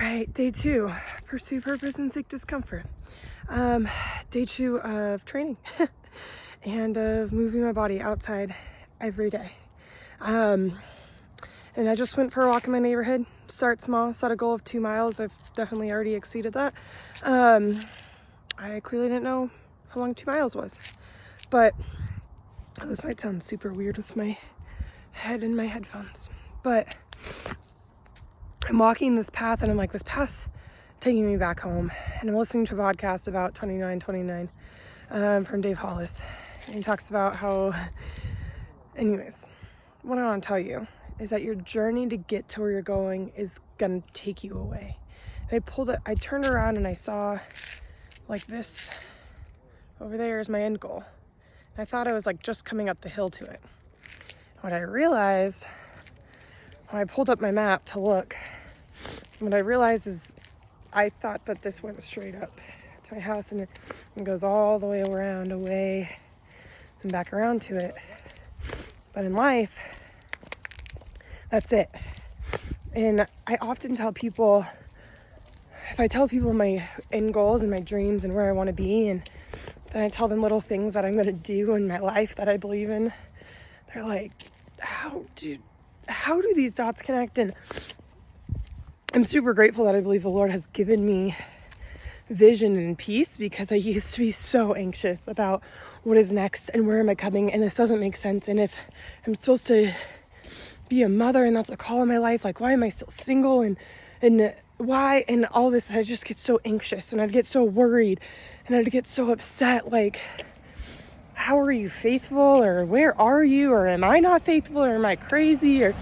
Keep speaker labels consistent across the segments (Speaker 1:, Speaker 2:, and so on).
Speaker 1: right, day 2, pursue purpose and seek discomfort. Day 2 of training and of moving my body outside every day. And I just went for a walk in my neighborhood. Start small, set a goal of 2 miles. I've definitely already exceeded that. I clearly didn't know how long 2 miles was, but this might sound super weird with my head in my headphones, but I'm walking this path and I'm like, this path's taking me back home. And I'm listening to a podcast about 2929 from Dave Hollis. And he talks about how, anyways, what I want to tell you is that your journey to get to where you're going is going to take you away. And I turned around and I saw like this over there is my end goal. And I thought I was like just coming up the hill to it. What I realized when I pulled up my map to look, what I realized is I thought that this went straight up to my house and it goes all the way around, away, and back around to it. But in life, that's it. And I often tell people, if I tell people my end goals and my dreams and where I want to be, and then I tell them little things that I'm going to do in my life that I believe in, they're like, how do these dots connect? And I'm super grateful that I believe the Lord has given me vision and peace, because I used to be so anxious about what is next and where am I coming, and this doesn't make sense. And if I'm supposed to be a mother and that's a call in my life, like why am I still single, and why, and all this, I just get so anxious and I'd get so worried and I'd get so upset, like, how are you faithful, or where are you, or am I not faithful, or am I crazy? And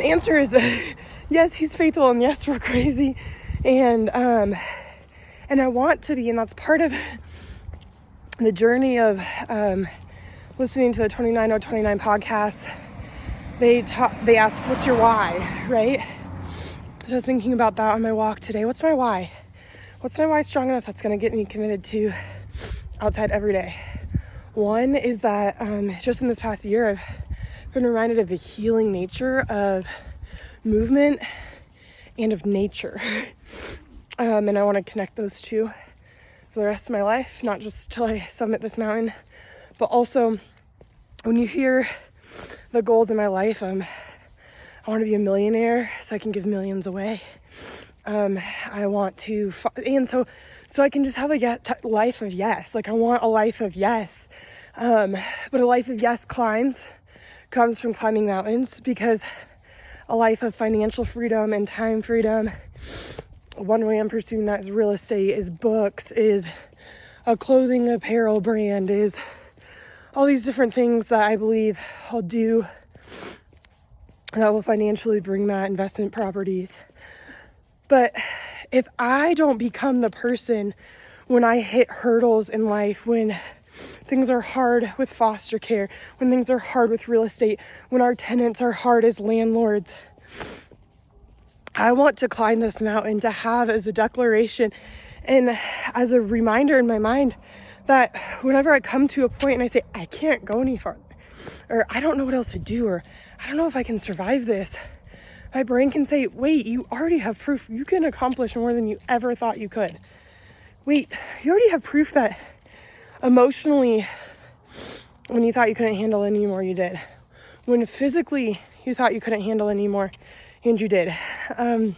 Speaker 1: the answer is yes, he's faithful, and yes, we're crazy, and I want to be, and that's part of the journey of listening to the 29029 podcast. They ask, what's your why, right? I was just thinking about that on my walk today. What's my why? What's my why strong enough that's going to get me committed to outside every day? One is that just in this past year, I've been reminded of the healing nature of movement and of nature. And I want to connect those two for the rest of my life, not just till I summit this mountain, but also when you hear the goals in my life, I want to be a millionaire so I can give millions away. I want to, and so I can just have a life of yes. Like I want a life of yes. But a life of yes comes from climbing mountains, because a life of financial freedom and time freedom, one way I'm pursuing that is real estate, is books, is a clothing apparel brand, is all these different things that I believe I'll do that will financially bring that, investment properties. But if I don't become the person when I hit hurdles in life, when things are hard with foster care, when things are hard with real estate, when our tenants are hard as landlords, I want to climb this mountain to have as a declaration and as a reminder in my mind that whenever I come to a point and I say, I can't go any farther, or I don't know what else to do, or I don't know if I can survive this, my brain can say, wait, you already have proof you can accomplish more than you ever thought you could. Wait, you already have proof that emotionally, when you thought you couldn't handle anymore, you did. When physically you thought you couldn't handle anymore, and you did. And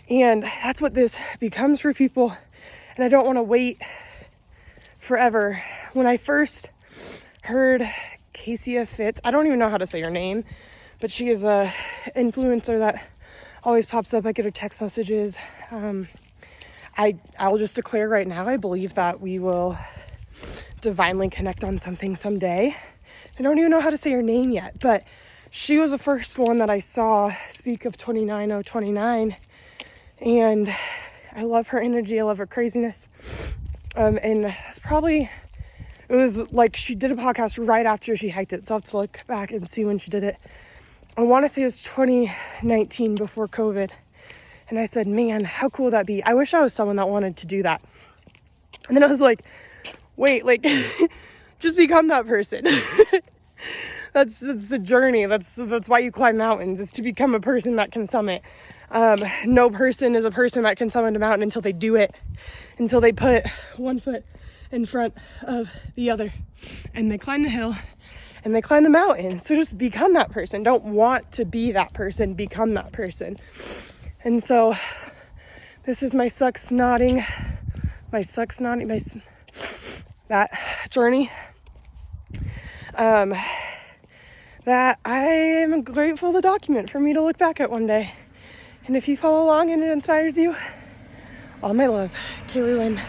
Speaker 1: that's what this becomes for people. And I don't want to wait forever. When I first heard Casey Fitz, I don't even know how to say her name, but she is a influencer that always pops up. I get her text messages. I'll just declare right now, I believe that we will divinely connect on something someday. I don't even know how to say her name yet, but she was the first one that I saw speak of 29029, and I love her energy. I love her craziness. And it was like she did a podcast right after she hiked it, so I'll have to look back and see when she did it. I want to say it was 2019, before COVID. And I said, man, how cool would that be? I wish I was someone that wanted to do that. And then I was like, wait, like, just become that person. That's the journey. That's why you climb mountains, is to become a person that can summit. No person is a person that can summit a mountain until they do it, until they put one foot in front of the other and they climb the hill and they climb the mountain. So just become that person. Don't want to be that person, become that person. And so this is my that journey that I am grateful to document, for me to look back at one day. And if you follow along and it inspires you, all my love, Kaylee Lynn.